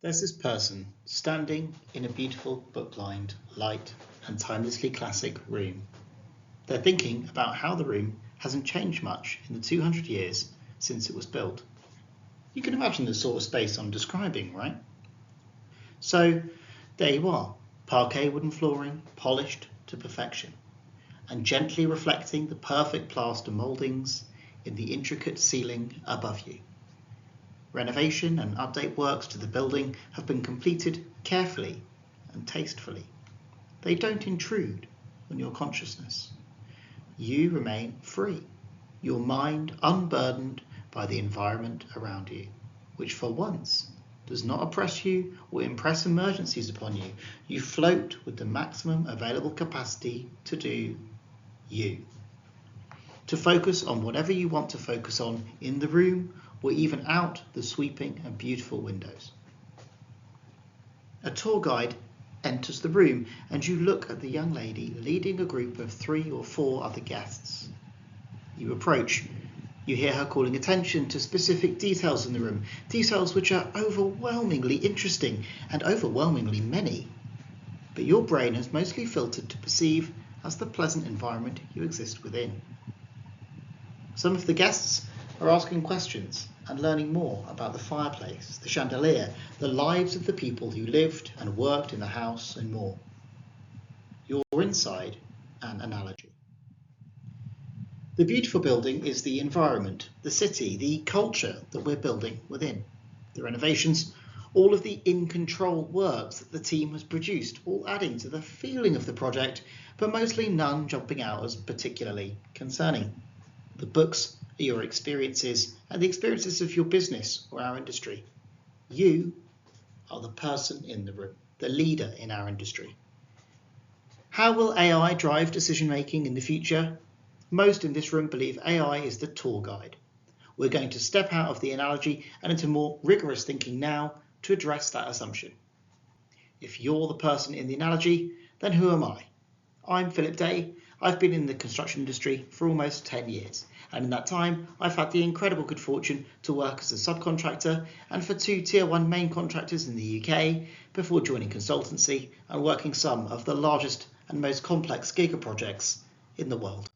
There's this person standing in a beautiful book-lined, light and timelessly classic room. They're thinking about how the room hasn't changed much in the 200 years since it was built. You can imagine the sort of space I'm describing, right? So there you are, parquet wooden flooring, polished to perfection, and gently reflecting the perfect plaster mouldings in the intricate ceiling above you. Renovation and update works to the building have been completed carefully and tastefully. They don't intrude on your consciousness. You remain free, your mind unburdened by the environment around you, which for once does not oppress you or impress emergencies upon you. You float with the maximum available capacity to do you. To focus on whatever you want to focus on in the room or even out the sweeping and beautiful windows. A tour guide enters the room and you look at the young lady leading a group of 3 or 4 other guests. You approach. You hear her calling attention to specific details in the room, details which are overwhelmingly interesting and overwhelmingly many. But your brain has mostly filtered to perceive as the pleasant environment you exist within. Some of the guests are asking questions and learning more about the fireplace, the chandelier, the lives of the people who lived and worked in the house and more. You're inside an analogy. The beautiful building is the environment, the city, the culture that we're building within. The renovations, all of the in-control works that the team has produced, all adding to the feeling of the project, but mostly none jumping out as particularly concerning. The books are your experiences and the experiences of your business or our industry. You are the person in the room, the leader in our industry. How will AI drive decision-making in the future? Most in this room believe AI is the tour guide. We're going to step out of the analogy and into more rigorous thinking now to address that assumption. If you're the person in the analogy, then who am I? I'm Philip Day. I've been in the construction industry for almost 10 years, and in that time I've had the incredible good fortune to work as a subcontractor and for 2 Tier 1 main contractors in the UK before joining consultancy and working some of the largest and most complex giga projects in the world.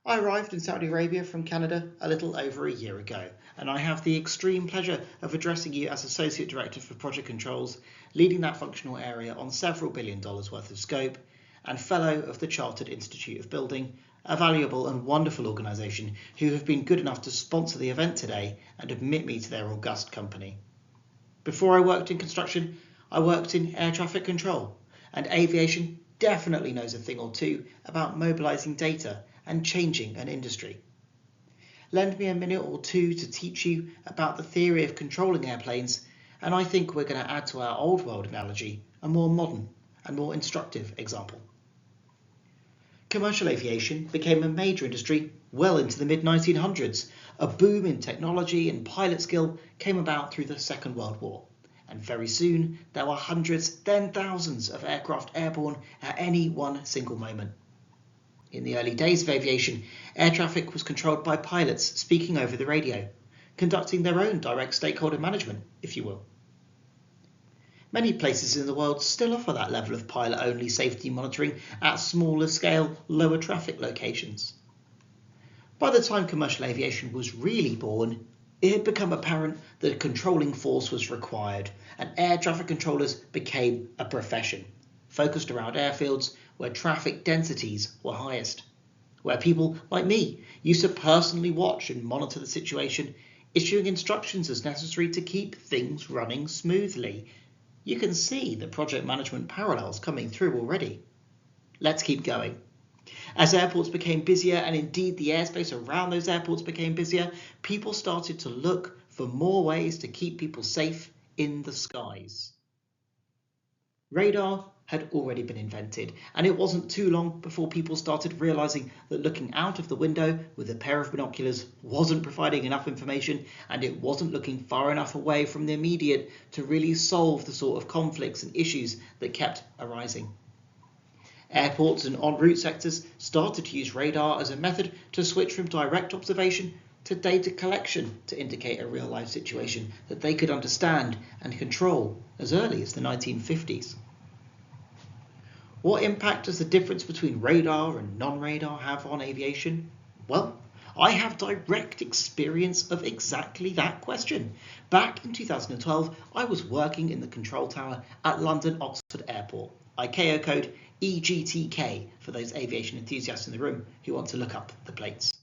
I arrived in Saudi Arabia from Canada a little over a year ago, and I have the extreme pleasure of addressing you as Associate Director for Project Controls, leading that functional area on several $1 billion worth of scope, and Fellow of the Chartered Institute of Building, a valuable and wonderful organisation who have been good enough to sponsor the event today and admit me to their august company. Before I worked in construction, I worked in air traffic control, and aviation definitely knows a thing or two about mobilising data and changing an industry. Lend me a minute or two to teach you about the theory of controlling airplanes, and I think we're going to add to our old world analogy a more modern and more instructive example. Commercial aviation became a major industry well into the mid-1900s. A boom in technology and pilot skill came about through the Second World War, and very soon there were hundreds, then thousands of aircraft airborne at any one single moment. In the early days of aviation, air traffic was controlled by pilots speaking over the radio, conducting their own direct stakeholder management, if you will. Many places in the world still offer that level of pilot-only safety monitoring at smaller scale, lower traffic locations. By the time commercial aviation was really born, it had become apparent that a controlling force was required, and air traffic controllers became a profession, focused around airfields where traffic densities were highest, where people like me used to personally watch and monitor the situation, issuing instructions as necessary to keep things running smoothly. You can see the project management parallels coming through already. Let's keep going. As airports became busier, and indeed the airspace around those airports became busier, people started to look for more ways to keep people safe in the skies. Radar had already been invented, and it wasn't too long before people started realizing that looking out of the window with a pair of binoculars wasn't providing enough information, and it wasn't looking far enough away from the immediate to really solve the sort of conflicts and issues that kept arising. Airports and en route sectors started to use radar as a method to switch from direct observation to data collection to indicate a real-life situation that they could understand and control as early as the 1950s. What impact does the difference between radar and non-radar have on aviation? Well, I have direct experience of exactly that question. Back in 2012, I was working in the control tower at London Oxford Airport, ICAO code EGTK for those aviation enthusiasts in the room who want to look up the plates.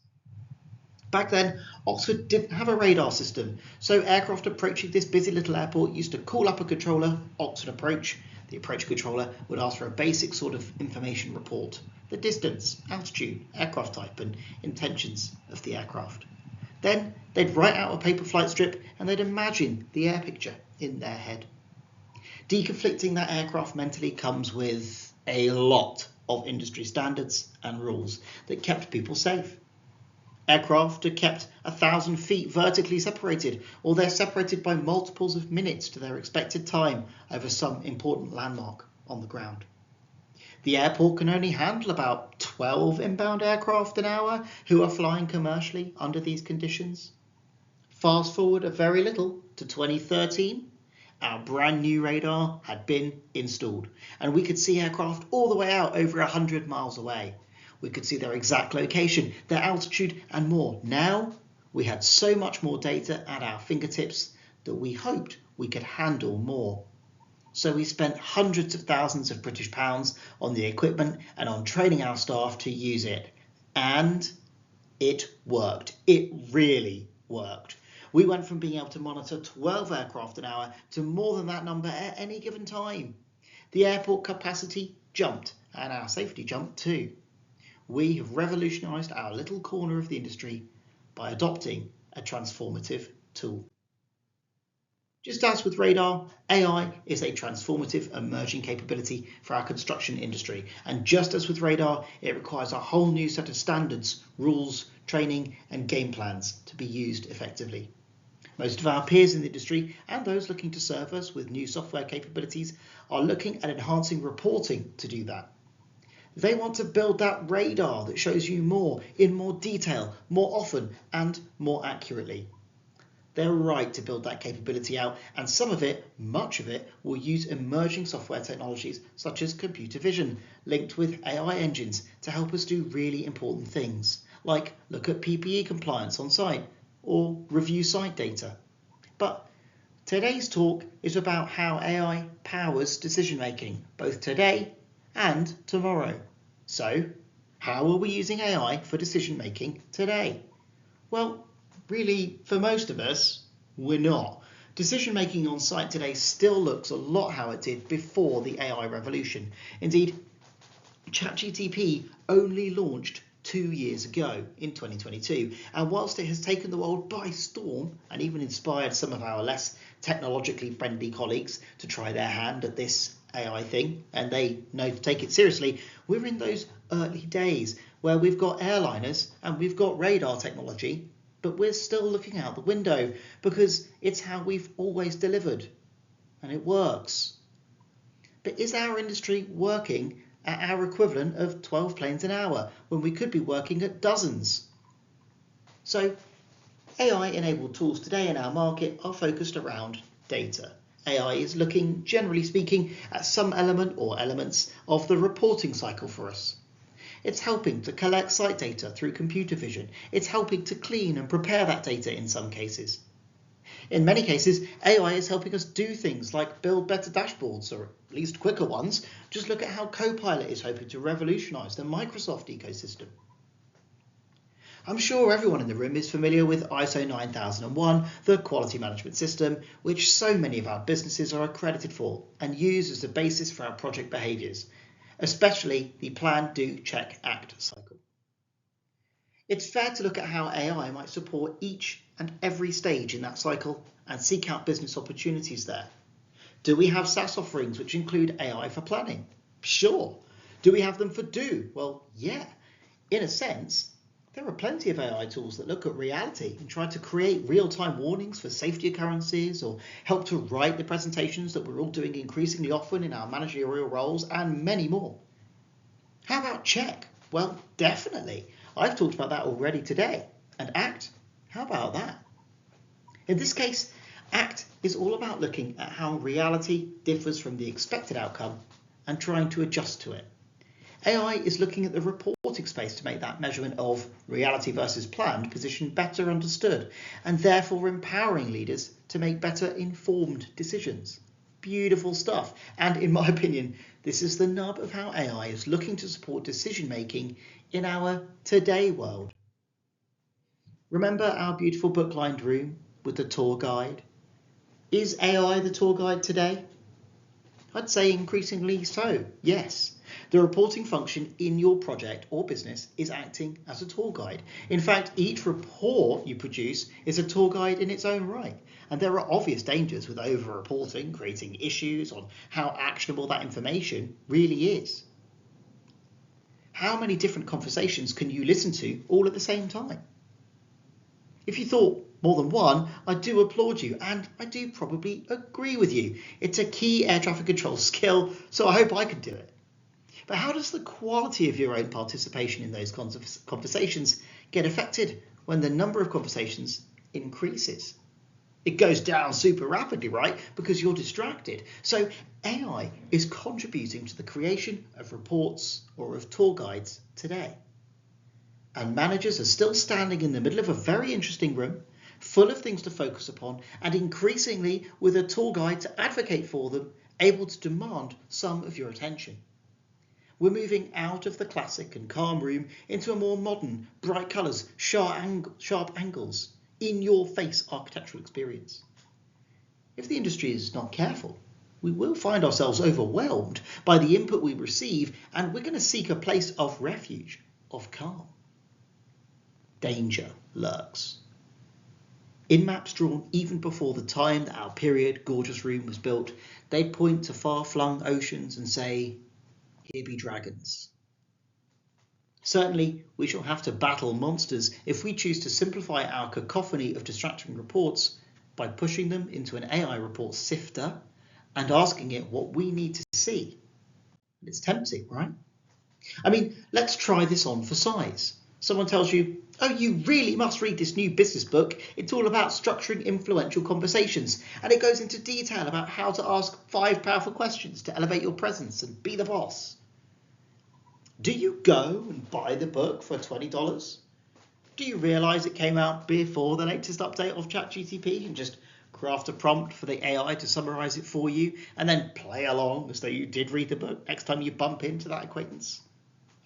Back then, Oxford didn't have a radar system, so aircraft approaching this busy little airport used to call up a controller, Oxford Approach. The approach controller would ask for a basic sort of information report, the distance, altitude, aircraft type and intentions of the aircraft. Then they'd write out a paper flight strip and they'd imagine the air picture in their head. Deconflicting that aircraft mentally comes with a lot of industry standards and rules that kept people safe. Aircraft are kept 1,000 feet vertically separated, or they're separated by multiples of minutes to their expected time over some important landmark on the ground. The airport can only handle about 12 inbound aircraft an hour who are flying commercially under these conditions. Fast forward a very little to 2013, our brand new radar had been installed, and we could see aircraft all the way out over 100 miles away. We could see their exact location, their altitude and more. Now we had so much more data at our fingertips that we hoped we could handle more. So we spent hundreds of thousands of British pounds on the equipment and on training our staff to use it. And it worked. It really worked. We went from being able to monitor 12 aircraft an hour to more than that number at any given time. The airport capacity jumped and our safety jumped too. We have revolutionised our little corner of the industry by adopting a transformative tool. Just as with radar, AI is a transformative emerging capability for our construction industry. And just as with radar, it requires a whole new set of standards, rules, training and game plans to be used effectively. Most of our peers in the industry and those looking to serve us with new software capabilities are looking at enhancing reporting to do that. They want to build that radar that shows you more in more detail, more often and more accurately. They're right to build that capability out, and some of it, much of it, will use emerging software technologies such as computer vision linked with AI engines to help us do really important things, like look at PPE compliance on site or review site data. But today's talk is about how AI powers decision making, both today and tomorrow. So, how are we using AI for decision making today? Well, really, for most of us, we're not. Decision making on site today still looks a lot how it did before the AI revolution. Indeed, ChatGPT only launched 2 years ago in 2022, and whilst it has taken the world by storm and even inspired some of our less technologically friendly colleagues to try their hand at this AI thing, and they know to take it seriously, we're in those early days where we've got airliners and we've got radar technology, but we're still looking out the window because it's how we've always delivered and it works. But is our industry working at our equivalent of 12 planes an hour when we could be working at dozens? So AI-enabled tools today in our market are focused around data. AI is looking, generally speaking, at some element or elements of the reporting cycle for us. It's helping to collect site data through computer vision. It's helping to clean and prepare that data in some cases. In many cases, AI is helping us do things like build better dashboards, or at least quicker ones. Just look at how Copilot is hoping to revolutionise the Microsoft ecosystem. I'm sure everyone in the room is familiar with ISO 9001, the quality management system, which so many of our businesses are accredited for and use as the basis for our project behaviours, especially the Plan, Do, Check, Act cycle. It's fair to look at how AI might support each and every stage in that cycle and seek out business opportunities there. Do we have SaaS offerings which include AI for planning? Sure. Do we have them for Do? Well, yeah. In a sense, there are plenty of AI tools that look at reality and try to create real-time warnings for safety occurrences or help to write the presentations that we're all doing increasingly often in our managerial roles, and many more. How about Check? Well, definitely. I've talked about that already today. And Act? How about that? In this case, ACT is all about looking at how reality differs from the expected outcome and trying to adjust to it. AI is looking at the reporting space to make that measurement of reality versus planned position better understood, and therefore empowering leaders to make better informed decisions. Beautiful stuff. And in my opinion, this is the nub of how AI is looking to support decision making in our today world. Remember our beautiful book-lined room with the tour guide? Is AI the tour guide today? I'd say increasingly so, yes. The reporting function in your project or business is acting as a tour guide. In fact, each report you produce is a tour guide in its own right. And there are obvious dangers with over-reporting, creating issues on how actionable that information really is. How many different conversations can you listen to all at the same time? If you thought more than one, I do applaud you, and I do probably agree with you. It's a key air traffic control skill, so I hope I can do it. But how does the quality of your own participation in those conversations get affected when the number of conversations increases? It goes down super rapidly, right? Because you're distracted. So AI is contributing to the creation of reports or of tour guides today. And managers are still standing in the middle of a very interesting room, full of things to focus upon, and increasingly with a tour guide to advocate for them, able to demand some of your attention. We're moving out of the classic and calm room into a more modern, bright colours, sharp angles, in-your-face architectural experience. If the industry is not careful, we will find ourselves overwhelmed by the input we receive, and we're going to seek a place of refuge, of calm. Danger lurks. In maps drawn even before the time that our period gorgeous room was built, they'd point to far-flung oceans and say, "Here be dragons." Certainly, we shall have to battle monsters if we choose to simplify our cacophony of distracting reports by pushing them into an AI report sifter and asking it what we need to see. It's tempting, right? I mean, let's try this on for size. Someone tells you, "Oh, you really must read this new business book. It's all about structuring influential conversations, and it goes into detail about how to ask 5 powerful questions to elevate your presence and be the boss." Do you go and buy the book for $20? Do you realise it came out before the latest update of ChatGPT and just craft a prompt for the AI to summarise it for you and then play along as though you did read the book next time you bump into that acquaintance?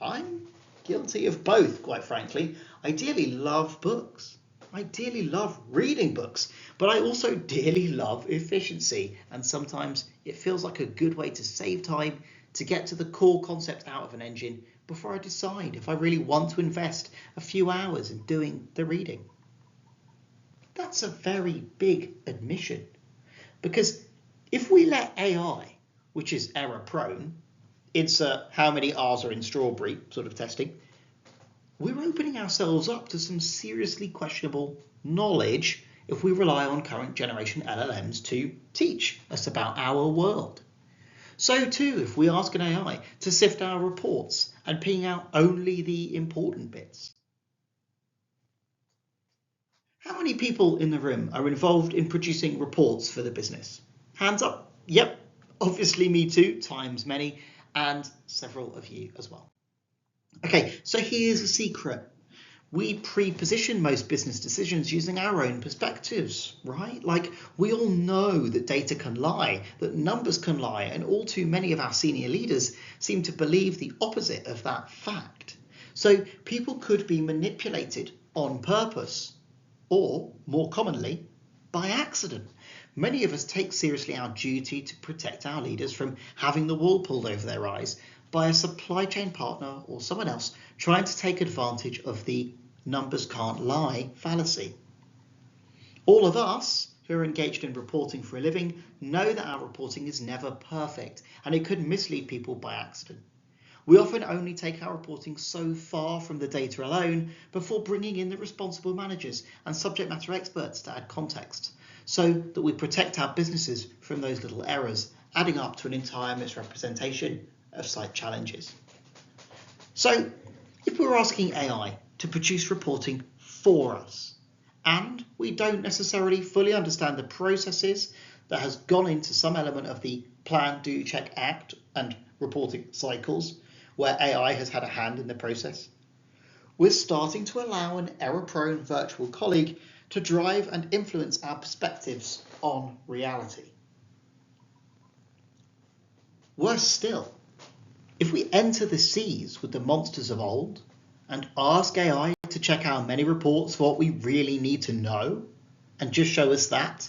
I'm guilty of both, quite frankly. I dearly love books. I dearly love reading books, but I also dearly love efficiency, and sometimes it feels like a good way to save time to get to the core concept out of an engine before I decide if I really want to invest a few hours in doing the reading. That's a very big admission, because if we let AI, which is error prone, insert how many R's are in strawberry sort of testing, we're opening ourselves up to some seriously questionable knowledge if we rely on current generation LLMs to teach us about our world. So too if we ask an AI to sift our reports and ping out only the important bits. How many people in the room are involved in producing reports for the business? Hands up. Yep, obviously me too, times many, and several of you as well. Okay, so here's a secret. We pre-position most business decisions using our own perspectives, right? Like, we all know that data can lie, that numbers can lie, and all too many of our senior leaders seem to believe the opposite of that fact. So people could be manipulated on purpose, or more commonly, by accident. Many of us take seriously our duty to protect our leaders from having the wool pulled over their eyes by a supply chain partner or someone else trying to take advantage of the numbers can't lie fallacy. All of us who are engaged in reporting for a living know that our reporting is never perfect, and it could mislead people by accident. We often only take our reporting so far from the data alone before bringing in the responsible managers and subject matter experts to add context, so that we protect our businesses from those little errors, adding up to an entire misrepresentation of site challenges. So if we were asking AI to produce reporting for us, and we don't necessarily fully understand the processes that has gone into some element of the plan, do, check, act and reporting cycles where AI has had a hand in the process, we're starting to allow an error-prone virtual colleague to drive and influence our perspectives on reality. Worse still, if we enter the seas with the monsters of old and ask AI to check our many reports for what we really need to know and just show us that,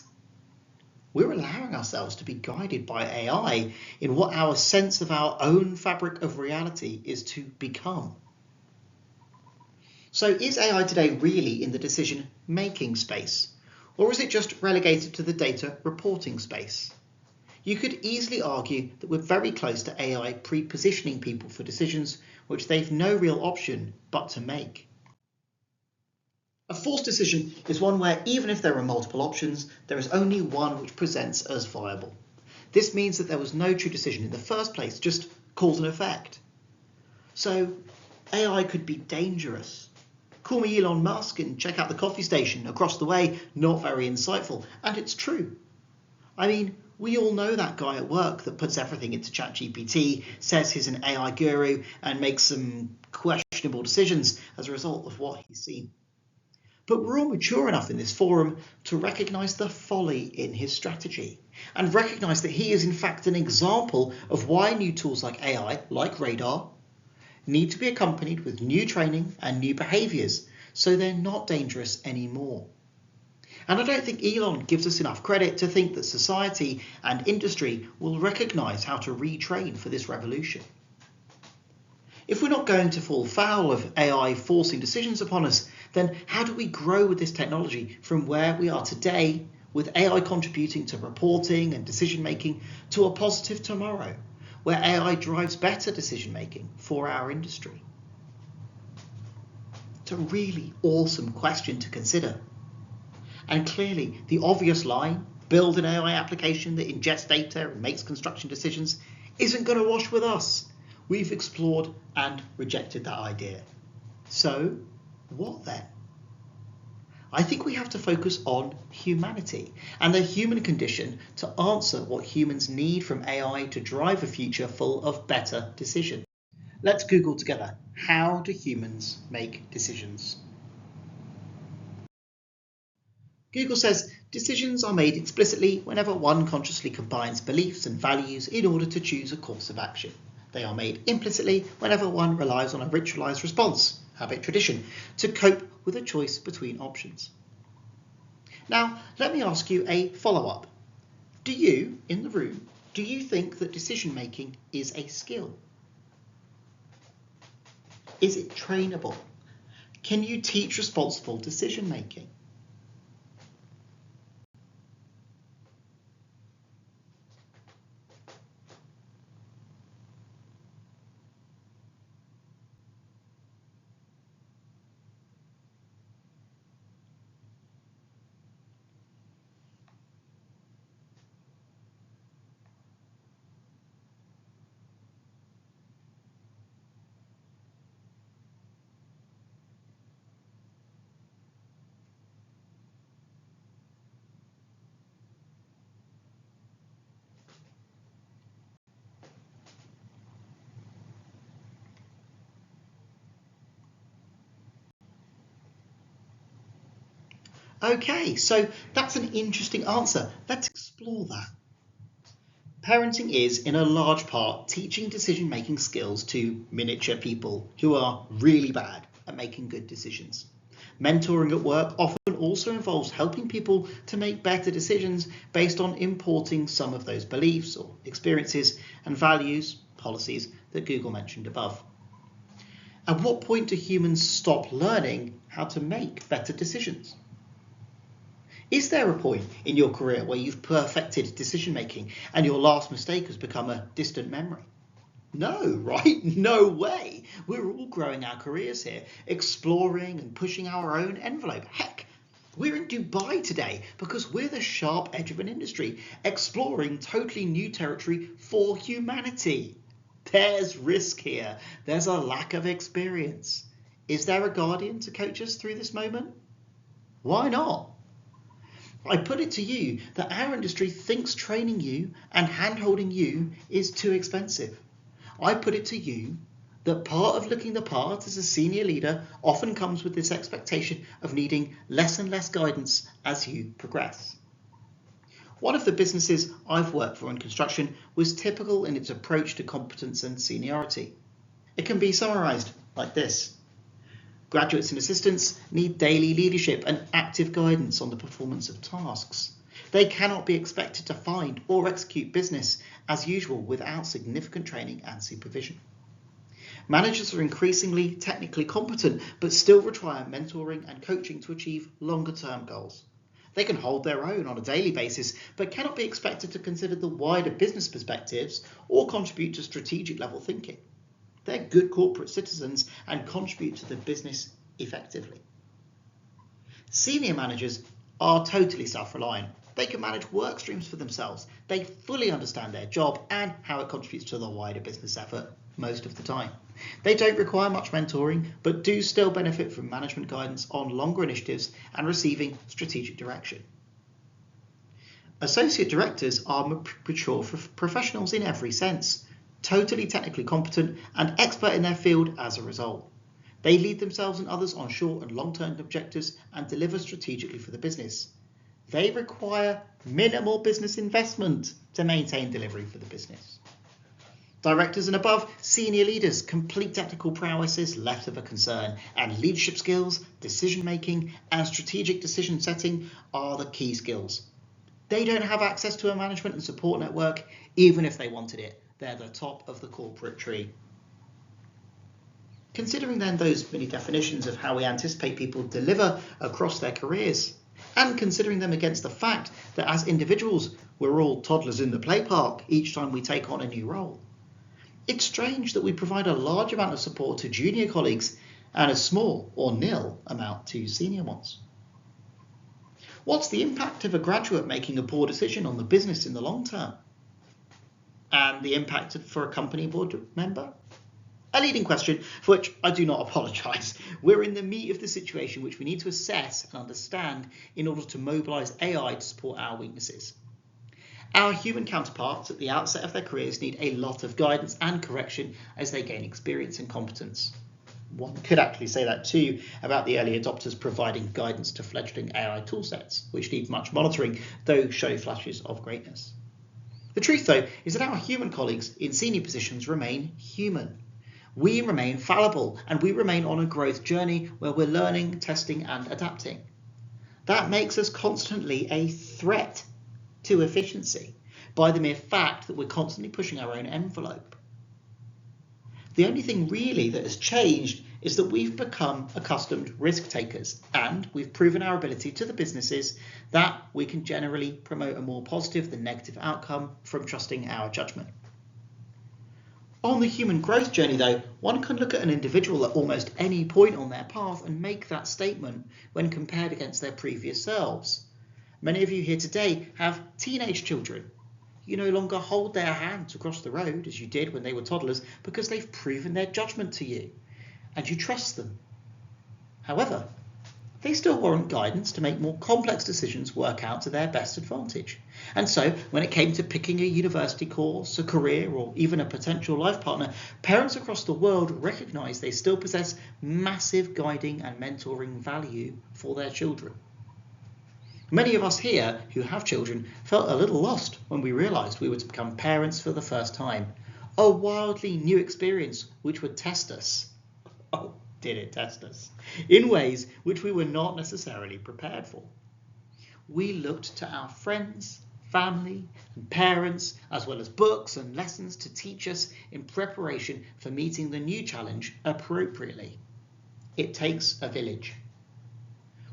we're allowing ourselves to be guided by AI in what our sense of our own fabric of reality is to become. So is AI today really in the decision-making space, or is it just relegated to the data reporting space? You could easily argue that we're very close to AI pre-positioning people for decisions which they've no real option but to make. A forced decision is one where even if there are multiple options, there is only one which presents as viable. This means that there was no true decision in the first place, just cause and effect. So AI could be dangerous. Call me Elon Musk and check out the coffee station across the way, not very insightful, and it's true. I mean, we all know that guy at work that puts everything into ChatGPT, says he's an AI guru, and makes some questionable decisions as a result of what he's seen. But we're all mature enough in this forum to recognise the folly in his strategy and recognise that he is in fact an example of why new tools like AI, like Radar, need to be accompanied with new training and new behaviours so they're not dangerous anymore. And I don't think Elon gives us enough credit to think that society and industry will recognise how to retrain for this revolution. If we're not going to fall foul of AI forcing decisions upon us, then how do we grow with this technology from where we are today, with AI contributing to reporting and decision making, to a positive tomorrow, where AI drives better decision making for our industry? It's a really awesome question to consider. And clearly, the obvious line, build an AI application that ingests data and makes construction decisions, isn't going to wash with us. We've explored and rejected that idea. So, what then? I think we have to focus on humanity and the human condition to answer what humans need from AI to drive a future full of better decisions. Let's Google together, how do humans make decisions? Google says decisions are made explicitly whenever one consciously combines beliefs and values in order to choose a course of action. They are made implicitly whenever one relies on a ritualized response, habit, tradition, to cope with a choice between options. Now, let me ask you a follow-up. Do you, in the room, do you think that decision making is a skill? Is it trainable? Can you teach responsible decision making? Okay, so that's an interesting answer. Let's explore that. Parenting is, in a large part, teaching decision-making skills to miniature people who are really bad at making good decisions. Mentoring at work often also involves helping people to make better decisions based on importing some of those beliefs or experiences and values, policies that Google mentioned above. At what point do humans stop learning how to make better decisions? Is there a point in your career where you've perfected decision making and your last mistake has become a distant memory? No, right? No way. We're all growing our careers here, exploring and pushing our own envelope. Heck, we're in Dubai today because we're the sharp edge of an industry, exploring totally new territory for humanity. There's risk here. There's a lack of experience. Is there a guardian to coach us through this moment? Why not? I put it to you that our industry thinks training you and hand-holding you is too expensive. I put it to you that part of looking the part as a senior leader often comes with this expectation of needing less and less guidance as you progress. One of the businesses I've worked for in construction was typical in its approach to competence and seniority. It can be summarised like this. Graduates and assistants need daily leadership and active guidance on the performance of tasks. They cannot be expected to find or execute business as usual without significant training and supervision. Managers are increasingly technically competent but still require mentoring and coaching to achieve longer-term goals. They can hold their own on a daily basis but cannot be expected to consider the wider business perspectives or contribute to strategic level thinking. They're good corporate citizens and contribute to the business effectively. Senior managers are totally self-reliant. They can manage work streams for themselves. They fully understand their job and how it contributes to the wider business effort most of the time. They don't require much mentoring, but do still benefit from management guidance on longer initiatives and receiving strategic direction. Associate directors are mature professionals in every sense, totally technically competent and expert in their field as a result. They lead themselves and others on short and long-term objectives and deliver strategically for the business. They require minimal business investment to maintain delivery for the business. Directors and above, senior leaders, complete technical prowess is less of a concern, and leadership skills, decision-making, and strategic decision setting are the key skills. They don't have access to a management and support network, even if they wanted it. They're the top of the corporate tree. Considering then those many definitions of how we anticipate people deliver across their careers, and considering them against the fact that as individuals we're all toddlers in the play park each time we take on a new role, it's strange that we provide a large amount of support to junior colleagues and a small or nil amount to senior ones. What's the impact of a graduate making a poor decision on the business in the long term? And the impact for a company board member? A leading question for which I do not apologise. We're in the meat of the situation which we need to assess and understand in order to mobilise AI to support our weaknesses. Our human counterparts at the outset of their careers need a lot of guidance and correction as they gain experience and competence. One could actually say that too about the early adopters providing guidance to fledgling AI toolsets, which need much monitoring, though show flashes of greatness. The truth, though, is that our human colleagues in senior positions remain human. We remain fallible, and we remain on a growth journey where we're learning, testing, and adapting. That makes us constantly a threat to efficiency by the mere fact that we're constantly pushing our own envelope. The only thing really that has changed is that we've become accustomed risk takers, and we've proven our ability to the businesses that we can generally promote a more positive than negative outcome from trusting our judgment. On the human growth journey, though, one can look at an individual at almost any point on their path and make that statement when compared against their previous selves. Many of you here today have teenage children. You no longer hold their hand to cross the road as you did when they were toddlers because they've proven their judgment to you and you trust them. However, they still warrant guidance to make more complex decisions work out to their best advantage. And so, when it came to picking a university course, a career, or even a potential life partner, parents across the world recognise they still possess massive guiding and mentoring value for their children. Many of us here who have children felt a little lost when we realised we were to become parents for the first time. A wildly new experience which would test us. Oh, did it test us? In ways which we were not necessarily prepared for. We looked to our friends, family, and parents, as well as books and lessons to teach us in preparation for meeting the new challenge appropriately. It takes a village.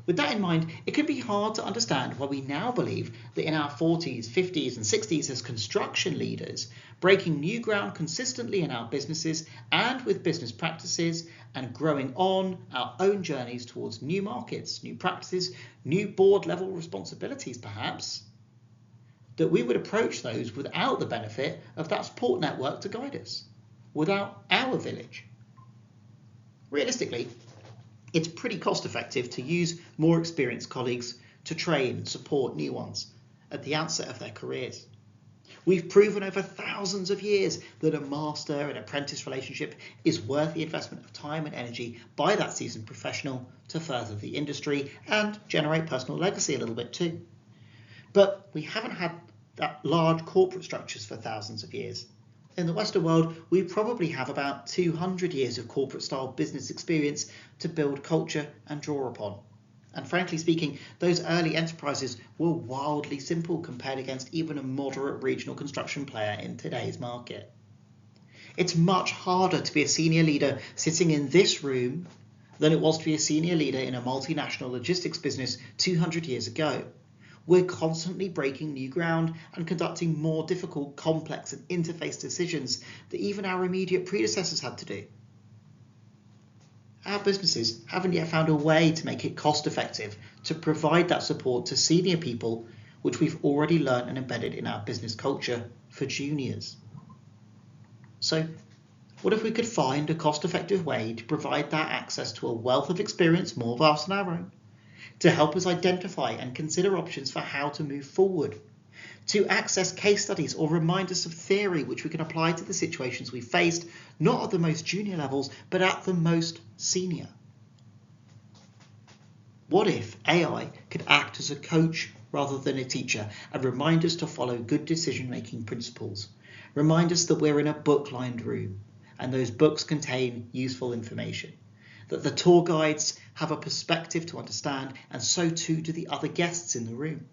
With that in mind, it can be hard to understand why we now believe that in our 40s, 50s and 60s as construction leaders, breaking new ground consistently in our businesses and with business practices and growing on our own journeys towards new markets, new practices, new board level responsibilities perhaps, that we would approach those without the benefit of that support network to guide us, without our village. Realistically, It's pretty cost effective to use more experienced colleagues to train and support new ones at the outset of their careers. We've proven over thousands of years that a master and apprentice relationship is worth the investment of time and energy by that seasoned professional to further the industry and generate personal legacy a little bit too. But we haven't had that large corporate structures for thousands of years. In the Western world, we probably have about 200 years of corporate style business experience to build culture and draw upon. And frankly speaking, those early enterprises were wildly simple compared against even a moderate regional construction player in today's market. It's much harder to be a senior leader sitting in this room than it was to be a senior leader in a multinational logistics business 200 years ago. We're constantly breaking new ground and conducting more difficult, complex and interface decisions that even our immediate predecessors had to do. Our businesses haven't yet found a way to make it cost effective to provide that support to senior people, which we've already learned and embedded in our business culture for juniors. So what if we could find a cost effective way to provide that access to a wealth of experience more vast than our own, to help us identify and consider options for how to move forward, to access case studies or remind us of theory which we can apply to the situations we faced, not at the most junior levels, but at the most senior. What if AI could act as a coach rather than a teacher and remind us to follow good decision-making principles, remind us that we're in a book-lined room and those books contain useful information, that the tour guides have a perspective to understand, and so too do the other guests in the room?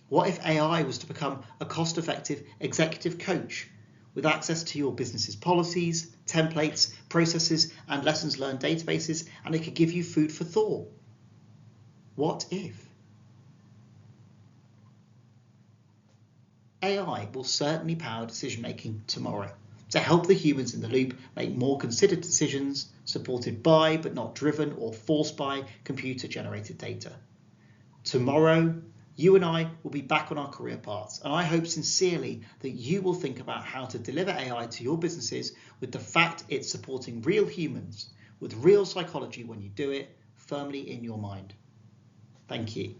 What if AI was to become a cost-effective executive coach with access to your business's policies, templates, processes, and lessons learned databases, and it could give you food for thought? What if? AI will certainly power decision-making tomorrow to help the humans in the loop make more considered decisions supported by, but not driven or forced by, computer-generated data. Tomorrow, you and I will be back on our career paths, and I hope sincerely that you will think about how to deliver AI to your businesses with the fact it's supporting real humans with real psychology when you do it firmly in your mind. Thank you.